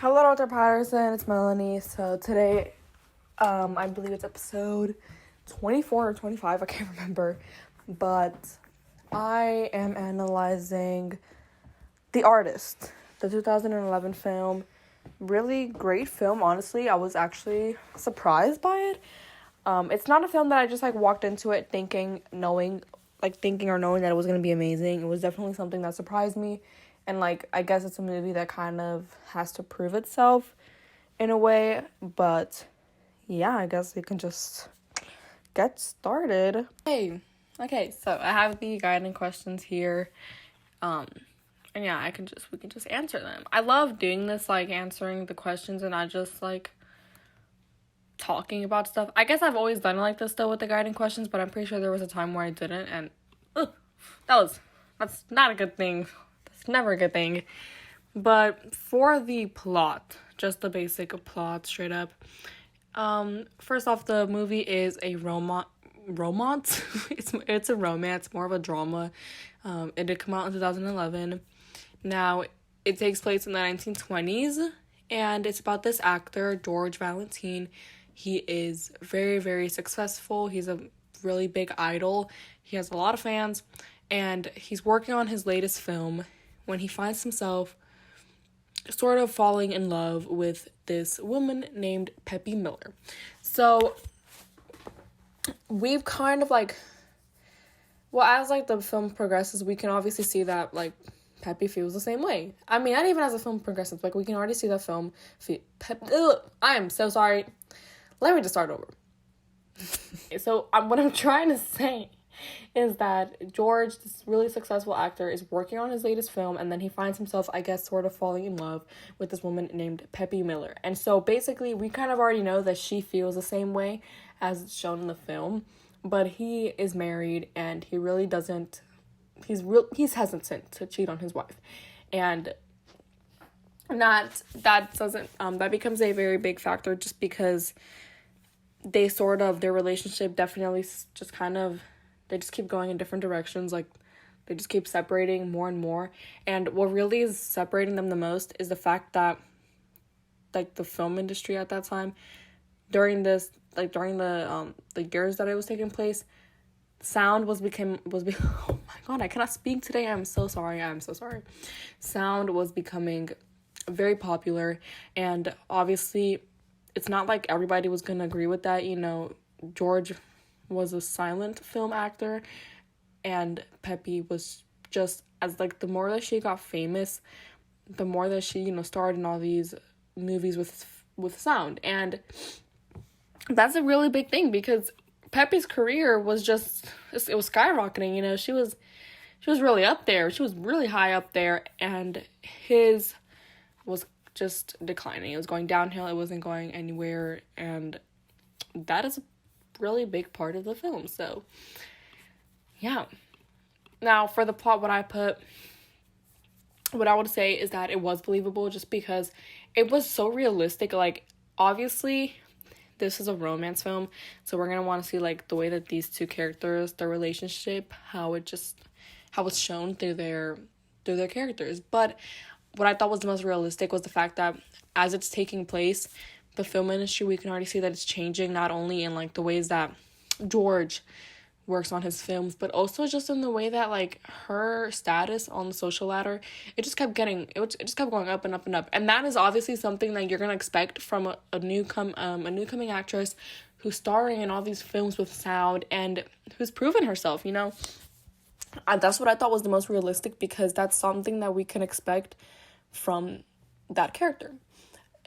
Hello, Dr. Patterson. It's Melanie. So today, I believe it's episode 24 or 25. I can't remember. But I am analyzing The Artist, the 2011 film. Really great film, honestly. I was actually surprised by it. It's not a film that I just, walked into it thinking or knowing that it was going to be amazing. It was definitely something that surprised me. And, I guess it's a movie that kind of has to prove itself in a way. But, yeah, I guess we can just get started. Hey, okay, so I have the guiding questions here. And, yeah, we can just answer them. I love doing this, answering the questions and not just, talking about stuff. I guess I've always done it like this, though, with the guiding questions. But I'm pretty sure there was a time where I didn't. And, that's not a good thing. Never a good thing. But for the plot, just the basic plot straight up. First off, the movie is a romance. It's a romance, more of a drama. It did come out in 2011. Now, it takes place in the 1920s, and it's about this actor, George Valentine. He is very, very successful. He's a really big idol. He has a lot of fans, and he's working on his latest film when he finds himself sort of falling in love with this woman named Peppy Miller. So we've kind of as the film progresses, we can obviously see that Peppy feels the same way. I mean, not even as the film progresses, we can already see the film. I am so sorry. Let me just start over. So what I'm trying to say is that George, this really successful actor, is working on his latest film, and then he finds himself, I guess, sort of falling in love with this woman named Peppy Miller. And so basically, we kind of already know that she feels the same way as it's shown in the film, but he is married, and he really doesn't, he's hesitant to cheat on his wife. And that becomes a very big factor just because their relationship definitely just kind of, they just keep going in different directions. They just keep separating more and more. And what really is separating them the most is the fact that, the film industry at that time, during the years that it was taking place, sound oh my god, I cannot speak today. I'm so sorry. Sound was becoming very popular, and obviously, it's not like everybody was gonna agree with that. George was a silent film actor, and Peppy was just the more that she got famous, the more that she starred in all these movies with sound. And that's a really big thing because Peppy's career was it was skyrocketing. She was really up there. She was really high up there, and his was just declining. It was going downhill. It wasn't going anywhere, and that is really big part of the film. So yeah, now for the plot, what I would say is that it was believable just because it was so realistic. Obviously this is a romance film, so we're gonna want to see the way that these two characters, their relationship, how it's shown through their characters. But what I thought was the most realistic was the fact that as it's taking place, the film industry, we can already see that it's changing, not only in the ways that George works on his films, but also just in the way that her status on the social ladder, it just kept going up and up and up. And that is obviously something that you're gonna expect from a newcoming actress who's starring in all these films with sound and who's proven herself. That's what I thought was the most realistic, because that's something that we can expect from that character.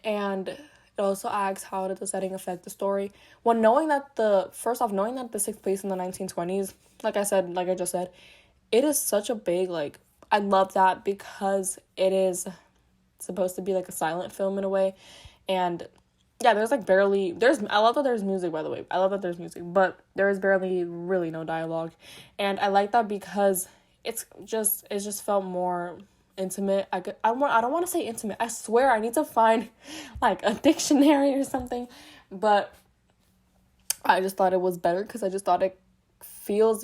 And it also asks, how did the setting affect the story? Well, knowing that this takes place in the 1920s, like I just said, it is such a big, I love that because it is supposed to be a silent film in a way. And yeah, I love that there's music, by the way. I love that there's music, but there is barely really no dialogue. And I like that because it just felt more intimate. I don't want to say intimate. I swear I need to find a dictionary or something, but I just thought it was better because I just thought it feels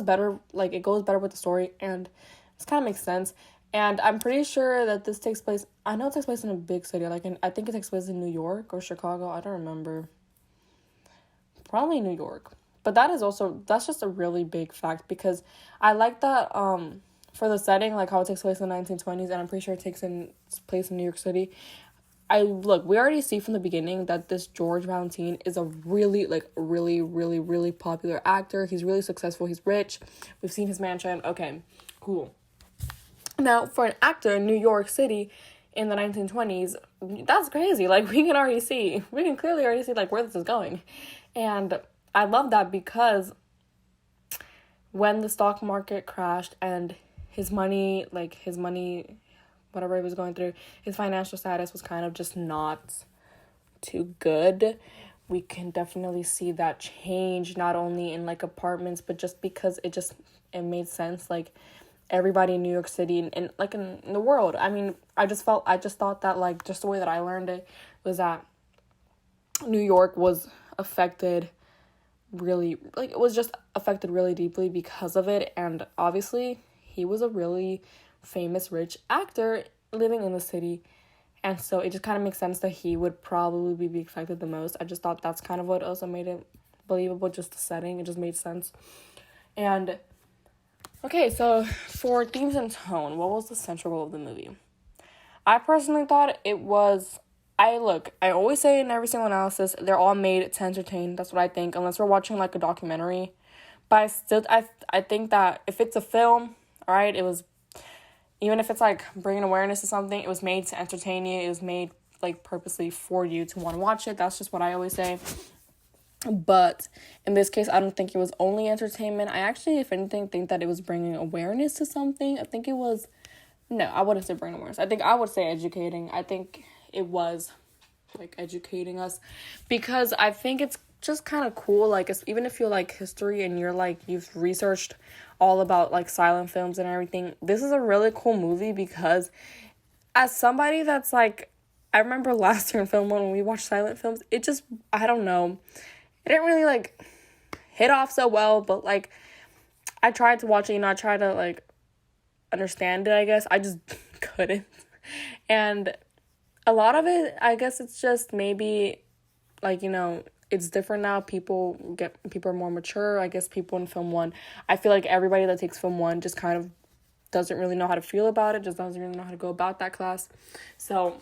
better. It goes better with the story, and this kind of makes sense. And I'm pretty sure that this takes place, I know it takes place in a big city, like I think it takes place in New York or Chicago, I don't remember. Probably New York. But that's just a really big fact, because I like that for the setting, like how it takes place in the 1920s, and I'm pretty sure it takes place in New York City. We already see from the beginning that this George Valentine is a really, like, really, really, really popular actor. He's really successful. He's rich. We've seen his mansion. Okay, cool. Now, for an actor in New York City in the 1920s, that's crazy. Like, we can clearly already see, like, where this is going. And I love that, because when the stock market crashed and his money, whatever he was going through, his financial status was kind of just not too good. We can definitely see that change, not only in, like, apartments, but just because it made sense, like, everybody in New York City and like in the world. I mean, I just thought that, like, just the way that I learned it was that New York was affected really, like, it was just affected really deeply because of it. And obviously he was a really famous rich actor living in the city, and so it just kind of makes sense that he would probably be affected the most. I just thought that's kind of what also made it believable, just the setting. It just made sense. And okay, so for themes and tone, what was the central goal of the movie? I personally thought it was, I always say in every single analysis, they're all made to entertain. That's what I think, unless we're watching, like, a documentary. But I think that if it's a film, all right, it was, even if it's, like, bringing awareness to something, it was made to entertain you. It was made, like, purposely for you to want to watch it. That's just what I always say. But in this case, I don't think it was only entertainment. I actually, if anything, think that it was bringing awareness to something. I think it was, no, I wouldn't say bringing awareness. I think I would say educating. I think it was, like, educating us, because I think it's just kind of cool. Like, even if you like history and you're, like, you've researched all about, like, silent films and everything, this is a really cool movie, because as somebody that's, like, I remember last year in film one when we watched silent films, it just, I don't know, it didn't really, like, hit off so well, but, like, I tried to watch it, I tried to, like, understand it, I guess. I just couldn't. And a lot of it, I guess it's just maybe, like, it's different now. People are more mature. I guess people in film one, I feel like everybody that takes film one just kind of doesn't really know how to feel about it, just doesn't really know how to go about that class. So,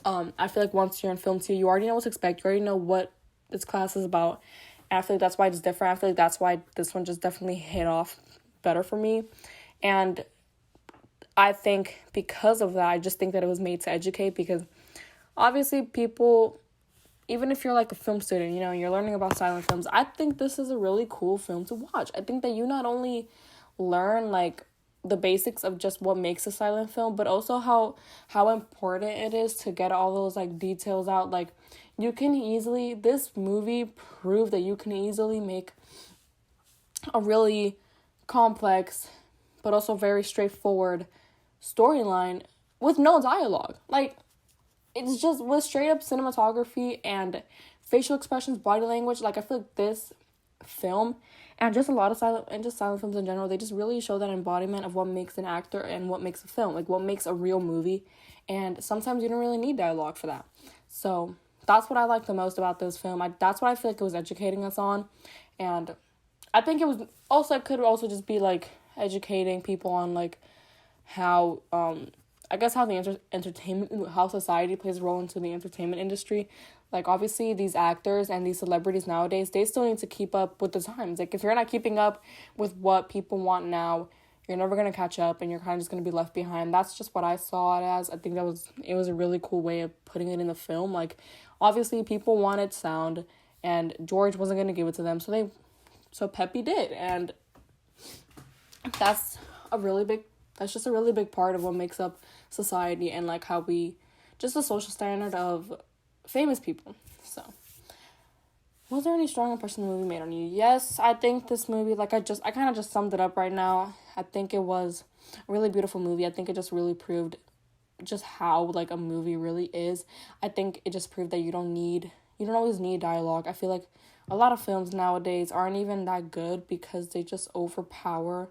I feel like once you're in film two, you already know what to expect. You already know what this class is about. And I feel like that's why it's different. I feel like that's why this one just definitely hit off better for me. And I think because of that, I just think that it was made to educate, because obviously people, even if you're, like, a film student, you're learning about silent films, I think this is a really cool film to watch. I think that you not only learn, like, the basics of just what makes a silent film, but also how important it is to get all those, like, details out. Like, this movie proved that you can easily make a really complex but also very straightforward storyline with no dialogue. Like, it's just with straight up cinematography and facial expressions, body language. Like, I feel like this film and just a lot of silent films in general, they just really show that embodiment of what makes an actor and what makes a film, like what makes a real movie. And sometimes you don't really need dialogue for that. So that's what I like the most about this film. That's what I feel like it was educating us on. And I think it could also just be, like, educating people on, like, how I guess how the entertainment, how society plays a role into the entertainment industry. Like, obviously these actors and these celebrities nowadays, they still need to keep up with the times. Like, if you're not keeping up with what people want now, you're never going to catch up, and you're kind of just going to be left behind. That's just what I saw it as. I think it was a really cool way of putting it in the film. Like, obviously people wanted sound, and George wasn't going to give it to them, so Peppy did. And that's just a really big part of what makes up society, and, like, how just the social standard of famous people. So, was there any strong impression the movie made on you? Yes, I think this movie, like, I kind of just summed it up right now. I think it was a really beautiful movie. I think it just really proved just how, like, a movie really is. I think it just proved that you don't always need dialogue. I feel like a lot of films nowadays aren't even that good because they just overpower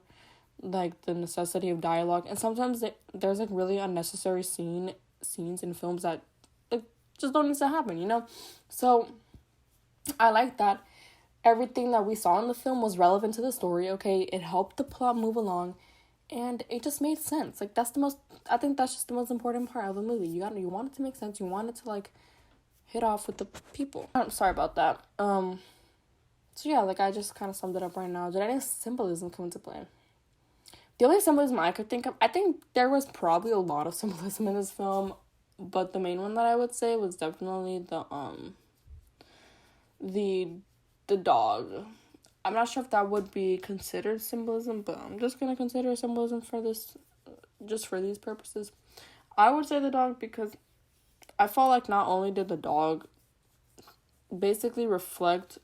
like the necessity of dialogue, and sometimes there's like really unnecessary scenes in films that like just don't need to happen, you know. So I like that everything that we saw in the film was relevant to the story. Okay, it helped the plot move along, and it just made sense. Like that's the most. I think that's just the most important part of a movie. You want it to make sense. You want it to like hit off with the people. I'm sorry about that. So yeah, like I just kind of summed it up right now. Did any symbolism come into play? The only symbolism I could think of, I think there was probably a lot of symbolism in this film, but the main one that I would say was definitely the dog. I'm not sure if that would be considered symbolism, but I'm just gonna consider symbolism for this, just for these purposes. I would say the dog because I felt like not only did the dog basically reflect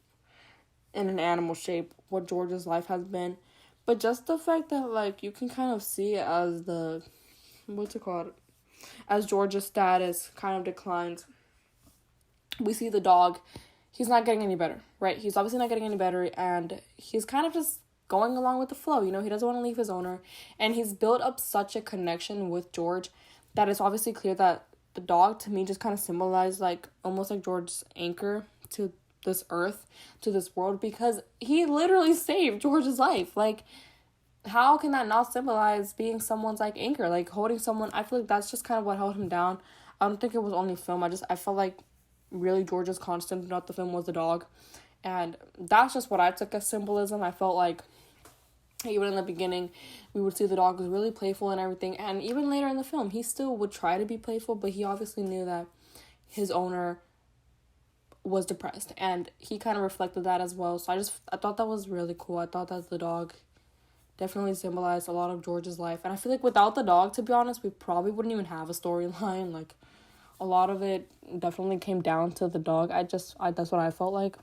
in an animal shape what George's life has been, but just the fact that like you can kind of see it as the what's it called, as George's status kind of declines. We see the dog, he's not getting any better, right? He's obviously not getting any better, and he's kind of just going along with the flow, you know. He doesn't want to leave his owner, and he's built up such a connection with George that it's obviously clear that the dog to me just kind of symbolized like almost like George's anchor to this earth, to this world, because he literally saved George's life. Like how can that not symbolize being someone's like anchor, like holding someone? I feel like that's just kind of what held him down. I don't think it was only film. I felt like really George's constant throughout the film was the dog, and that's just what I took as symbolism. I felt like even in the beginning we would see the dog was really playful and everything, and even later in the film he still would try to be playful, but he obviously knew that his owner was depressed, and he kind of reflected that as well. So I thought that was really cool. I thought that the dog definitely symbolized a lot of George's life, and I feel like without the dog, to be honest, we probably wouldn't even have a storyline. Like a lot of it definitely came down to the dog. That's what I felt like.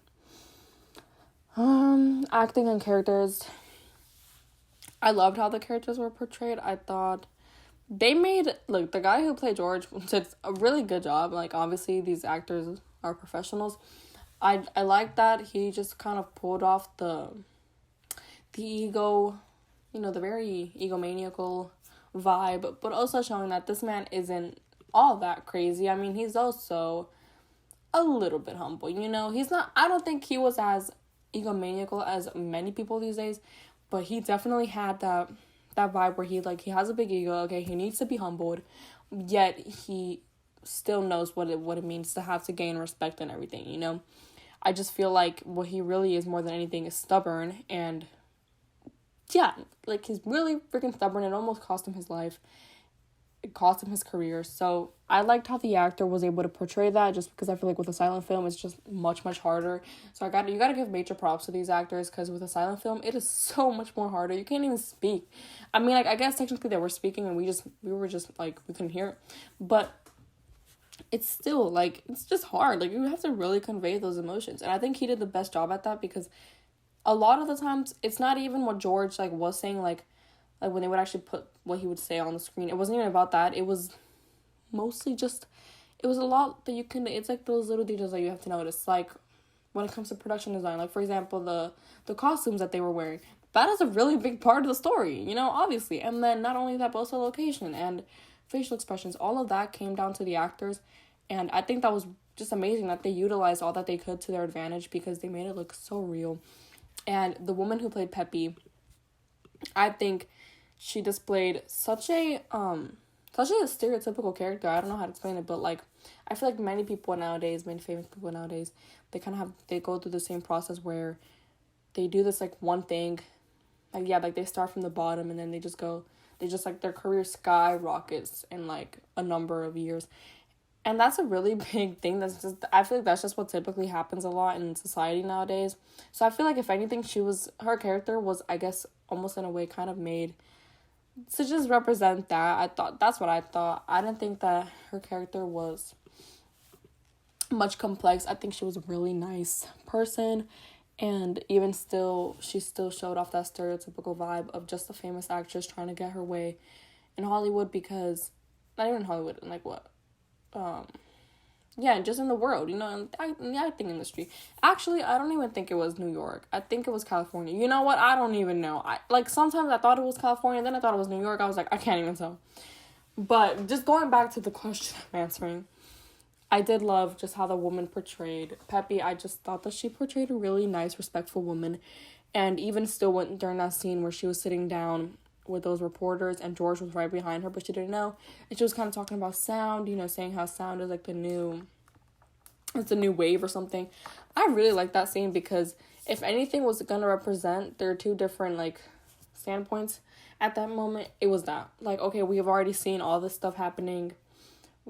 Acting and characters, I loved how the characters were portrayed. I thought they made, look, the guy who played George did a really good job. Like obviously these actors are professionals. I like that he just kind of pulled off the ego, you know, the very egomaniacal vibe, but also showing that this man isn't all that crazy. I mean, he's also a little bit humble, you know. He's not, I don't think he was as egomaniacal as many people these days, but he definitely had that vibe where he has a big ego. Okay, he needs to be humbled, yet he still knows what it means to have to gain respect and everything, you know. I just feel like what he really is more than anything is stubborn, and yeah, like he's really freaking stubborn. It almost cost him his life. It cost him his career. So I liked how the actor was able to portray that, just because I feel like with a silent film it's just much much harder. So you gotta give major props to these actors, because with a silent film it is so much more harder. You can't even speak. I mean, like I guess technically they were speaking and we were just like we couldn't hear it, but it's still like it's just hard. Like you have to really convey those emotions, and I think he did the best job at that, because a lot of the times it's not even what George like was saying, like when they would actually put what he would say on the screen. It wasn't even about that. It was mostly just, it was a lot that it's like those little details that you have to notice, like when it comes to production design. Like for example, the costumes that they were wearing, that is a really big part of the story, you know, obviously. And then not only that, but also location and facial expressions, all of that came down to the actors. And I think that was just amazing that they utilized all that they could to their advantage, because they made it look so real. And the woman who played Peppy, I think she displayed such a stereotypical character. I don't know how to explain it, but like I feel like many famous people nowadays, they go through the same process where they do this like one thing, like they start from the bottom and then they just like their career skyrockets in like a number of years. And that's a really big thing. I feel like that's just what typically happens a lot in society nowadays. So I feel like if anything, her character was, I guess, almost in a way kind of made to just represent that. That's what I thought. I didn't think that her character was much complex. I think she was a really nice person. And even still, she still showed off that stereotypical vibe of just a famous actress trying to get her way in Hollywood, because, not even Hollywood, like what? Yeah, just in the world, in the acting industry. Actually, I don't even think it was New York. I think it was California. You know what? I don't even know. Sometimes I thought it was California, then I thought it was New York. I was like, I can't even tell. But just going back to the question I'm answering, I did love just how the woman portrayed Peppy. I just thought that she portrayed a really nice, respectful woman. And even still, went during that scene where she was sitting down with those reporters and George was right behind her, but she didn't know. And she was kind of talking about sound, saying how sound is like it's a new wave or something. I really like that scene because if anything was gonna represent their two different like standpoints at that moment, it was that. Like, okay, we have already seen all this stuff happening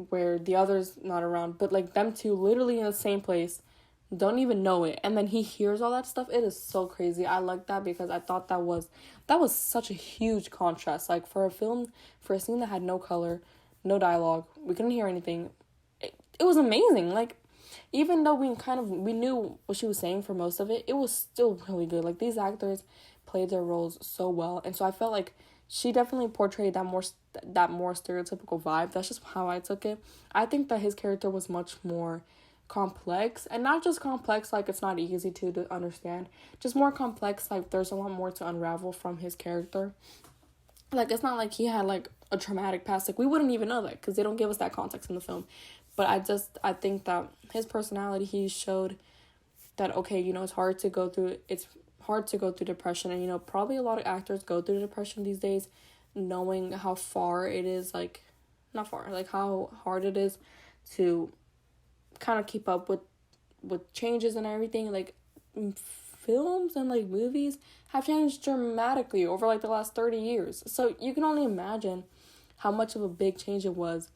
where the other's not around, but like them two literally in the same place, don't even know it, and then he hears all that stuff. It is so crazy. I like that because I thought that was such a huge contrast. Like for a scene that had no color, no dialogue, we couldn't hear anything. It was amazing. Like, even though we knew what she was saying for most of it, it was still really good. Like, these actors played their roles so well, and so I felt like she definitely portrayed that more stereotypical vibe. That's just how I took it. I think that his character was much more complex, and not just complex like it's not easy to understand, just more complex like there's a lot more to unravel from his character. Like, it's not like he had like a traumatic past. Like, we wouldn't even know that because they don't give us that context in the film. But I think that his personality, he showed that, okay, it's hard to go through depression, and probably a lot of actors go through depression these days, knowing how far it is, like not far, like how hard it is to kind of keep up with changes and everything. Like, films and like movies have changed dramatically over like the last 30 years, so you can only imagine how much of a big change it was.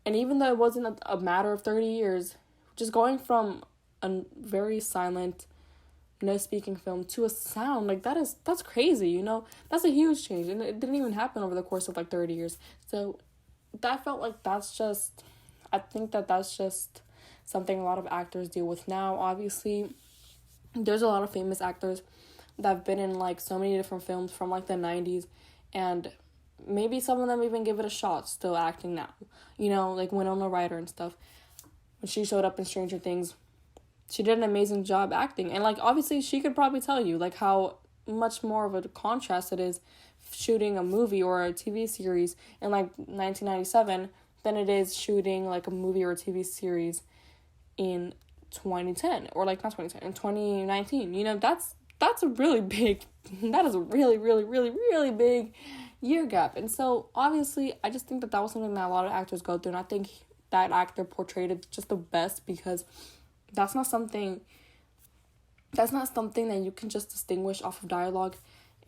And even though it wasn't a matter of 30 years, just going from a very silent, no speaking film to a sound, like that's crazy. That's a huge change, and it didn't even happen over the course of like 30 years. So that felt like I think that's just something a lot of actors deal with now. Obviously, there's a lot of famous actors that have been in like so many different films from like the 90s, and maybe some of them even give it a shot still acting now. Like Winona Ryder and stuff. When she showed up in Stranger Things, she did an amazing job acting, and like obviously she could probably tell you like how much more of a contrast it is shooting a movie or a TV series in like 1997 than it is shooting like a movie or a TV series in 2010, or like not 2010, in 2019. That's a really big, that is a really, really, really, really big year gap. And so obviously I just think that was something that a lot of actors go through, and I think that actor portrayed it just the best, because that's not something that you can just distinguish off of dialogue.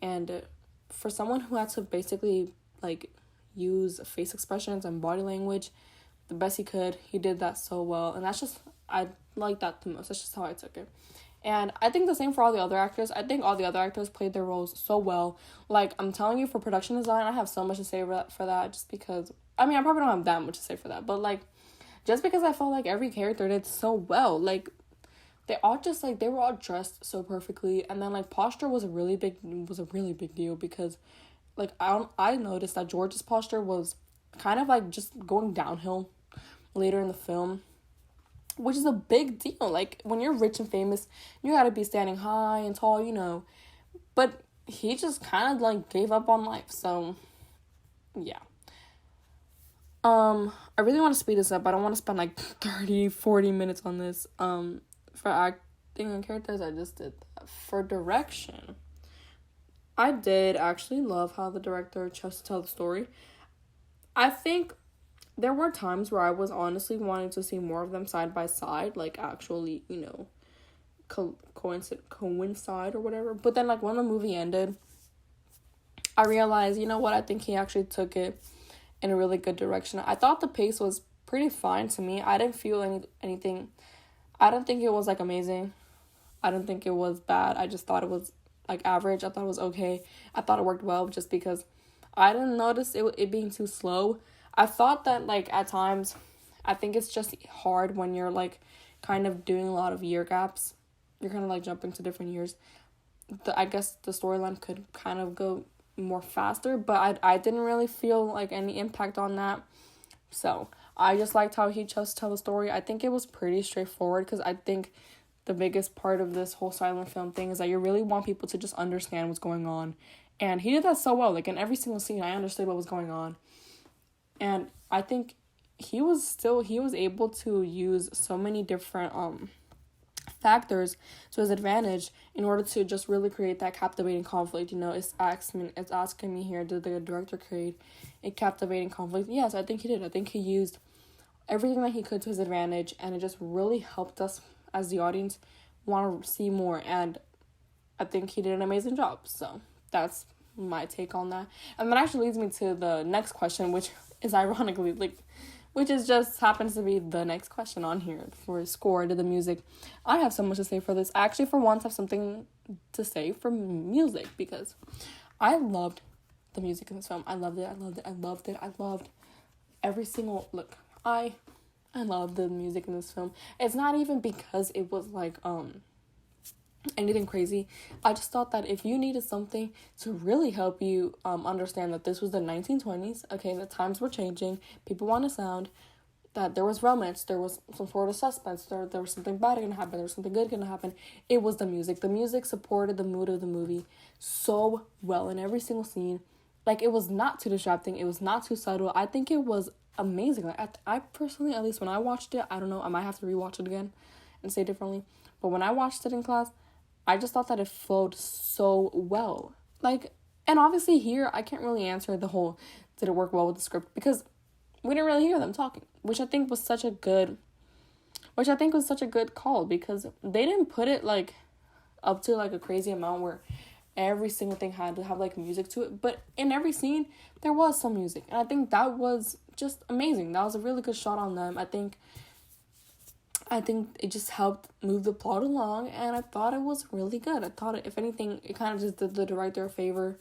And for someone who had to basically like use face expressions and body language the best he could, he did that so well, and I like that the most. That's just how I took it. And I think the same for all the other actors. I think all the other actors played their roles so well. Like, I'm telling you, for production design, I have so much to say for that, just because, I probably don't have that much to say for that, but like, just because I felt like every character did so well. Like, they were all dressed so perfectly, and then like posture was a really big deal, because like I noticed that George's posture was kind of like just going downhill later in the film, which is a big deal. Like, when you're rich and famous, you gotta be standing high and tall, but he just kind of like gave up on life. So yeah. I really want to speed this up. I don't want to spend like 30-40 minutes on this. For acting and characters, I just did that. For direction, I did actually love how the director chose to tell the story. I think there were times where I was honestly wanting to see more of them side by side, like actually, coincide or whatever. But then, like, when the movie ended, I realized, I think he actually took it in a really good direction. I thought the pace was pretty fine to me. I didn't feel anything. I don't think it was like amazing. I don't think it was bad. I just thought it was like average. I thought it was okay. I thought it worked well, just because I didn't notice it being too slow. I thought that, like, at times, I think it's just hard when you're, like, kind of doing a lot of year gaps. You're kind of, like, jumping to different years. I guess the storyline could kind of go more faster, but I didn't really feel, like, any impact on that. So, I just liked how he chose to tell the story. I think it was pretty straightforward, because I think the biggest part of this whole silent film thing is that you really want people to just understand what's going on. And he did that so well. Like, in every single scene, I understood what was going on. And I think he was able to use so many different factors to his advantage in order to just really create that captivating conflict. You know, it's asking me here, did the director create a captivating conflict? Yes, I think he did. I think he used everything that he could to his advantage, and it just really helped us as the audience want to see more. And I think he did an amazing job. So that's my take on that. And that actually leads me to the next question, which is ironically which is just happens to be the next question on here for score to the music. I have so much to say for this. I actually, for once, have something to say for music, because I loved the music in this film. I loved it. I loved every single look. I love the music in this film. It's not even because it was anything crazy. I just thought that if you needed something to really help you understand that this was the 1920s, okay, the times were changing, people want to sound, that there was romance, there was some sort of suspense, there was something bad going to happen, there was something good going to happen, it was the music. The music supported the mood of the movie so well in every single scene. Like, it was not too distracting, it was not too subtle. I think it was amazing. Like, I personally, at least when I watched it, I don't know, I might have to rewatch it again and say differently, but when I watched it in class, I just thought that it flowed so well. Like, and obviously here, I can't really answer the whole, did it work well with the script? Because we didn't really hear them talking, which I think was such a good call, because they didn't put it, like, up to, like, a crazy amount where every single thing had to have, like, music to it. But in every scene, there was some music. And I think that was just amazing. That was a really good shot on them. I think it just helped move the plot along, and I thought it was really good. I thought, if anything, it kind of just did the director a favor.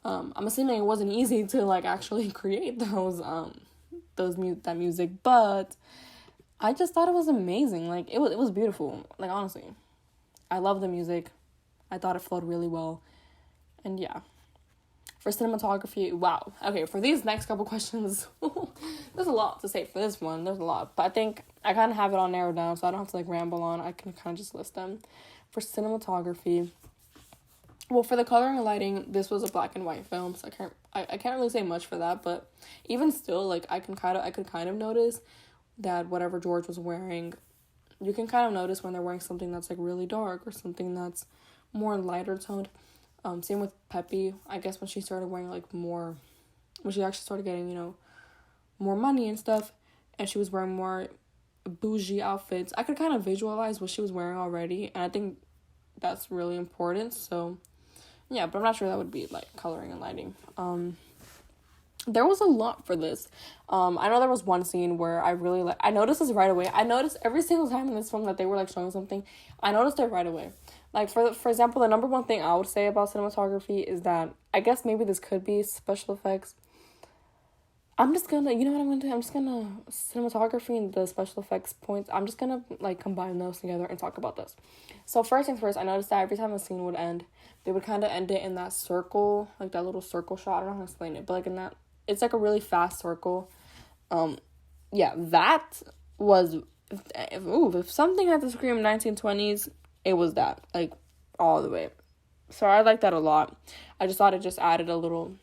I'm assuming it wasn't easy to, like, actually create that music, but I just thought it was amazing. Like, it was beautiful. Like, honestly, I love the music. I thought it flowed really well, and yeah. For cinematography, wow. Okay, for these next couple questions, there's a lot to say for this one. There's a lot. But I think I kind of have it all narrowed down, so I don't have to, like, ramble on. I can kind of just list them. For cinematography, well, for the coloring and lighting, this was a black and white film, so I can't really say much for that. But even still, like, I could kind of notice that whatever George was wearing, you can kind of notice when they're wearing something that's, like, really dark or something that's more lighter toned. Same with Peppy. I guess when she started wearing, like, more, when she actually started getting, you know, more money and stuff, and she was wearing more bougie outfits, I could kind of visualize what she was wearing already, and I think that's really important. So yeah, but I'm not sure that would be, like, coloring and lighting. There was a lot for this. I know there was one scene where I noticed this right away. I noticed every single time in this film that they were, like, showing something, I noticed it right away. Like, for example, the number one thing I would say about cinematography is that, I guess maybe this could be special effects. I'm just gonna, you know what I'm gonna do? I'm just gonna, cinematography and the special effects points, I'm just gonna, like, combine those together and talk about this. So first things first, I noticed that every time a scene would end, they would kind of end it in that circle, like that little circle shot. I don't know how to explain it, but, like, in that, it's like a really fast circle. Yeah, that was, if something had to scream 1920s, it was that, like, all the way. So I like that a lot. I just thought it just added a little,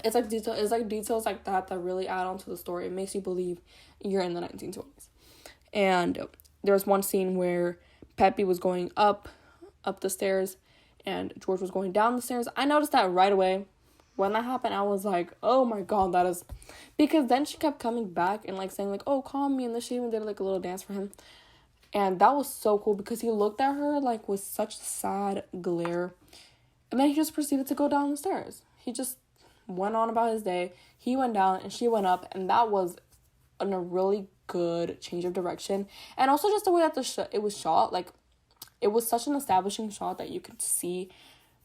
it's like details like that really add on to the story. It makes you believe you're in the 1920s. And there was one scene where Peppy was going up the stairs and George was going down the stairs. I noticed that right away. When that happened, I was like, oh my god, that is, because then she kept coming back and, like, saying, like, oh, call me, and then she even did, like, a little dance for him. And that was so cool because he looked at her, like, with such sad glare. And then he just proceeded to go down the stairs. He just went on about his day. He went down and she went up. And that was a really good change of direction. And also just the way that it was shot. Like, it was such an establishing shot that you could see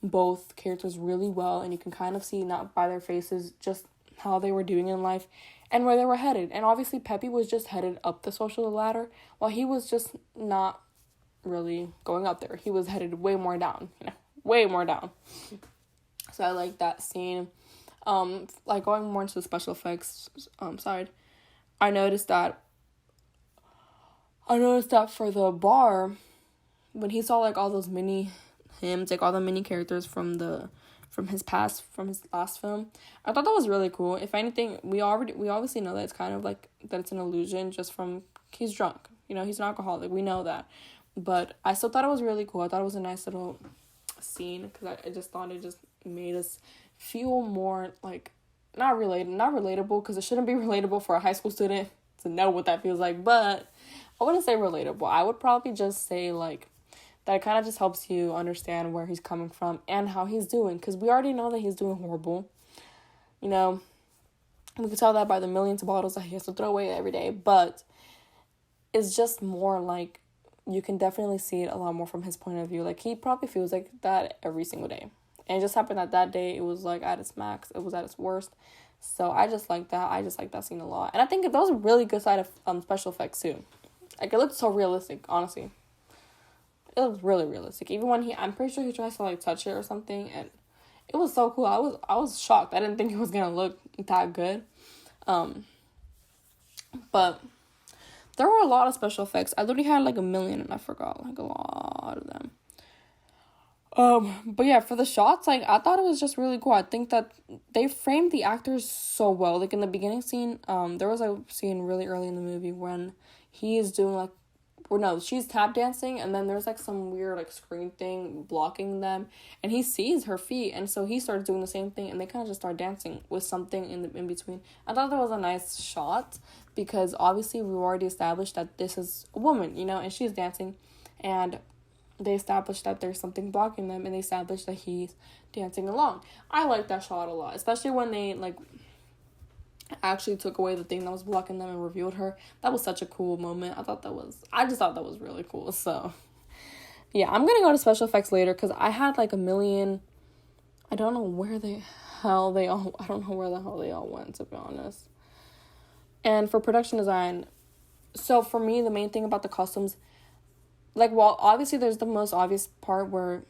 both characters really well. And you can kind of see, not by their faces, just how they were doing in life and where they were headed. And obviously Peppy was just headed up the social ladder, while he was just not really going up there. He was headed way more down, way more down. So I like that scene. Like, going more into the special effects side, I noticed that for the bar, when he saw like all those mini hymns, like all the mini characters from his last film, I thought that was really cool. If anything, we obviously know that it's kind of like that it's an illusion just from he's drunk. He's an alcoholic. We know that. But I still thought it was really cool. I thought it was a nice little scene because I just thought it just made us feel more like not relatable, because it shouldn't be relatable for a high school student to know what that feels like, but I wouldn't say relatable. I would probably just say like that it kind of just helps you understand where he's coming from and how he's doing, because we already know that he's doing horrible. We can tell that by the millions of bottles that he has to throw away every day, but it's just more like you can definitely see it a lot more from his point of view. Like, he probably feels like that every single day. And it just happened that day, it was, like, at its max. It was at its worst. So, I just like that. I just like that scene a lot. And I think that was a really good side of special effects, too. Like, it looked so realistic, honestly. It looked really realistic. Even when I'm pretty sure he tries to, like, touch it or something. And it was so cool. I was shocked. I didn't think it was going to look that good. But there were a lot of special effects. I literally had like 1 million and I forgot like a lot of them. But yeah, for the shots, like, I thought it was just really cool. I think that they framed the actors so well. Like, in the beginning scene, there was a scene really early in the movie when he is doing like, she's tap dancing, and then there's like some weird like screen thing blocking them, and he sees her feet, and so he starts doing the same thing, and they kind of just start dancing with something in between. I thought that was a nice shot, because obviously we already established that this is a woman, and she's dancing, and they established that there's something blocking them, and they established that he's dancing along. I like that shot a lot, especially when they like actually took away the thing that was blocking them and revealed her. That was such a cool moment. I just thought that was really cool. So yeah, I'm gonna go to special effects later, because I had like 1 million. I don't know where the hell they all went, to be honest. And for production design, so for me, the main thing about the costumes, like, well, obviously there's the most obvious part where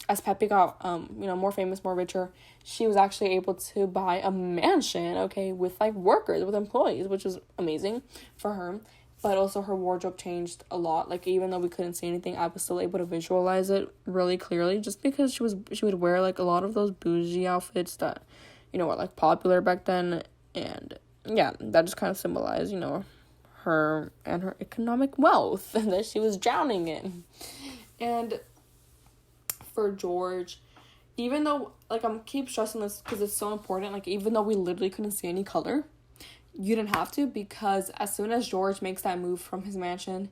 as Pepe got, more famous, more richer, she was actually able to buy a mansion, okay, with, like, workers, with employees, which was amazing for her. But also her wardrobe changed a lot. Like, even though we couldn't see anything, I was still able to visualize it really clearly, just because she would wear, like, a lot of those bougie outfits that, were, like, popular back then. And, yeah, that just kind of symbolized, her and her economic wealth that she was drowning in. And for George, even though, like, I'm keep stressing this because it's so important, like, even though we literally couldn't see any color, you didn't have to, because as soon as George makes that move from his mansion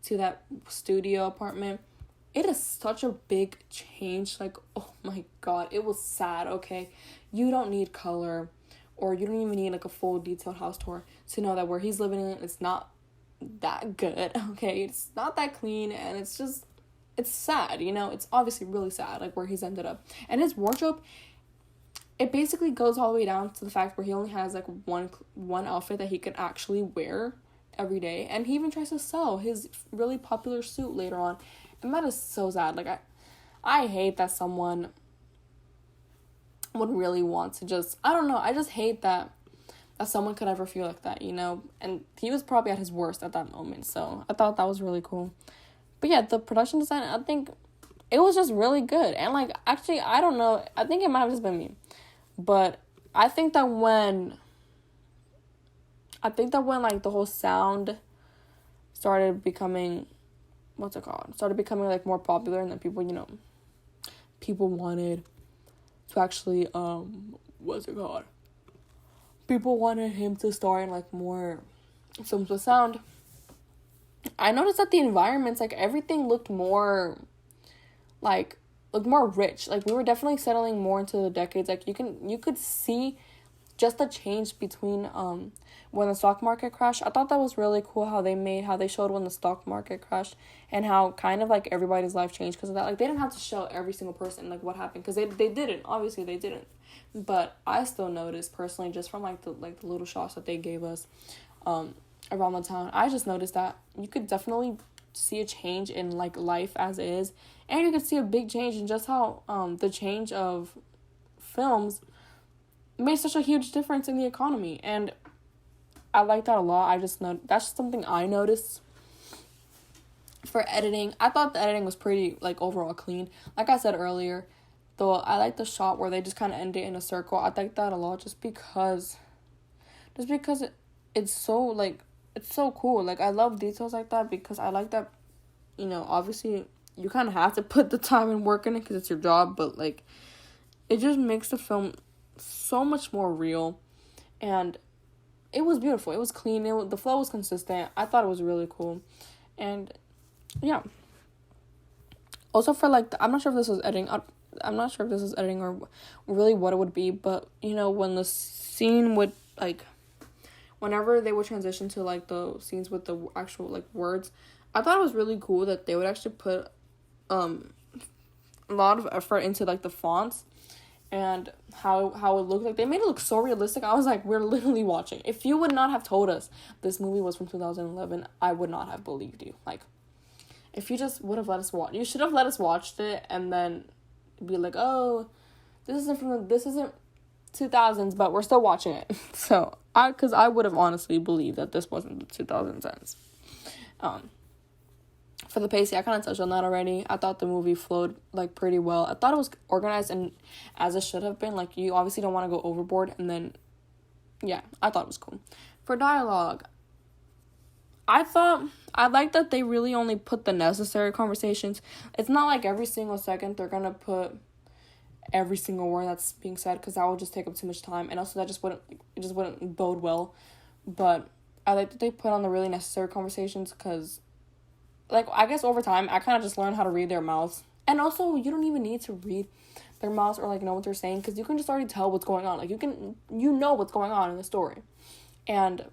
to that studio apartment, it is such a big change. Like, oh my god, it was sad, okay? You don't need color, or you don't even need, like, a full detailed house tour to know that where he's living in, it's not that good, okay? It's not that clean, and it's just, it's sad, it's obviously really sad, like, where he's ended up. And his wardrobe, it basically goes all the way down to the fact where he only has, like, one outfit that he can actually wear every day, and he even tries to sell his really popular suit later on, and that is so sad. Like, I hate that someone would really want to just, I don't know, I just hate that someone could ever feel like that, and he was probably at his worst at that moment, so I thought that was really cool. But yeah, the production design, I think it was just really good. And, like, actually, I don't know, I think it might have just been me, but I think that when like the whole sound started becoming, like, more popular, and then people wanted to actually, people wanted him to star in, like, more films with sound, I noticed that the environments, like, everything looked more rich. Like, we were definitely settling more into the decades. Like, you could see just the change between when the stock market crashed. I thought that was really cool how they showed when the stock market crashed, and how kind of, like, everybody's life changed because of that. Like, they didn't have to show every single person, like, what happened, because they didn't. Obviously, they didn't. But I still noticed personally, just from the little shots that they gave us around the town, I just noticed that you could definitely see a change in, like, life as is, and you could see a big change in just how the change of films made such a huge difference in the economy. And I like that a lot. I just know that's just something I noticed. For editing, I thought the editing was pretty, like, overall clean. Like I said earlier, though, I like the shot where they just kind of end it in a circle. I like that a lot just because it's so, like, it's so cool. Like, I love details like that because I like that, obviously you kind of have to put the time and work in it because it's your job, but, like, it just makes the film so much more real. And it was beautiful. It was clean. The flow was consistent. I thought it was really cool. And yeah. Also for, like, I'm not sure if this was editing. I'm not sure if this is editing or really what it would be, but, when the scene would, like, whenever they would transition to, like, the scenes with the actual, like, words, I thought it was really cool that they would actually put a lot of effort into, like, the fonts and how it looked. Like, they made it look so realistic. I was like, we're literally watching. If you would not have told us this movie was from 2011, I would not have believed you. Like, if you just would have let us watch, you should have let us watch it and then be like, oh, this isn't 2000s, but we're still watching it. So because I would have honestly believed that this wasn't the 2010s. For the pacing, I kind of touched on that already. I thought the movie flowed, like, pretty well. I thought it was organized and as it should have been. Like, you obviously don't want to go overboard, and then, yeah, I thought it was cool. For dialogue, I like that they really only put the necessary conversations. It's not like every single second they're gonna put every single word that's being said, because that would just take up too much time, and also that wouldn't bode well. But I like that they put on the really necessary conversations, because, like, I guess over time I kind of just learned how to read their mouths. And also, you don't even need to read their mouths or, like, know what they're saying, because you can just already tell what's going on. Like, you know what's going on in the story. And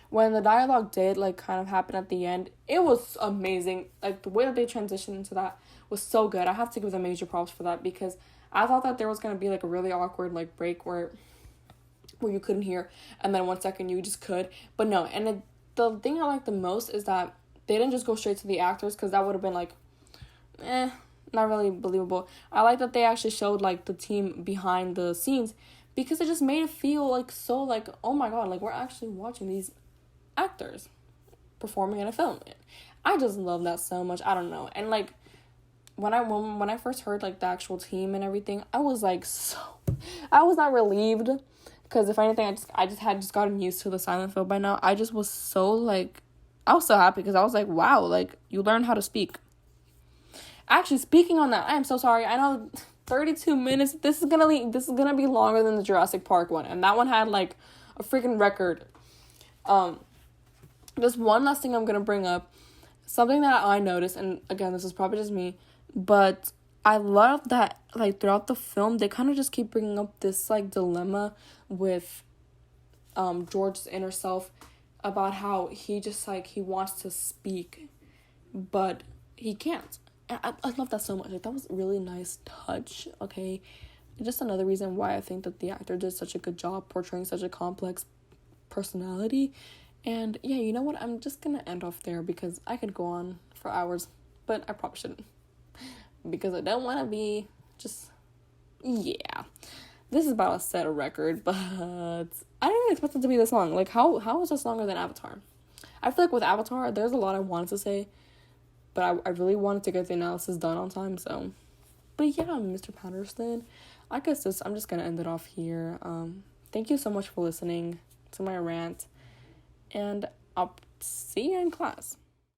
when the dialogue did, like, kind of happen at the end, it was amazing. Like, the way that they transitioned into that was so good. I have to give them major props for that, because I thought that there was going to be, like, a really awkward, like, break where you couldn't hear, and then 1 second you just could. But no, and the thing I like the most is that they didn't just go straight to the actors, because that would have been, like, not really believable. I like that they actually showed, like, the team behind the scenes, because it just made it feel, like, so, like, oh my god, like, we're actually watching these actors performing in a film. I just love that so much. I don't know. And, like, when I first heard, like, the actual team and everything, I was not relieved, because if anything, I had gotten used to the silent film by now. I just was so, like, I was so happy, because I was like, wow, like, you learned how to speak. Actually, speaking on that, I am so sorry. I know 32 minutes. This is gonna be longer than the Jurassic Park one, and that one had, like, a freaking record. Just one last thing I'm gonna bring up, something that I noticed, and again, this is probably just me, but I love that, like, throughout the film, they kind of just keep bringing up this, like, dilemma with George's inner self, about how he just, like, he wants to speak, but he can't. And I love that so much. Like, that was a really nice touch, okay? Just another reason why I think that the actor did such a good job portraying such a complex personality. And yeah, you know what? I'm just gonna end off there, because I could go on for hours, but I probably shouldn't, because I don't want to be just, yeah. This is about to set a record, but I didn't even expect it to be this long. Like, how is this longer than Avatar? I feel like with Avatar, there's a lot I wanted to say, but I really wanted to get the analysis done on time, so. But yeah, Mr. Patterson, I guess I'm just gonna end it off here. Thank you so much for listening to my rant, and I'll see you in class.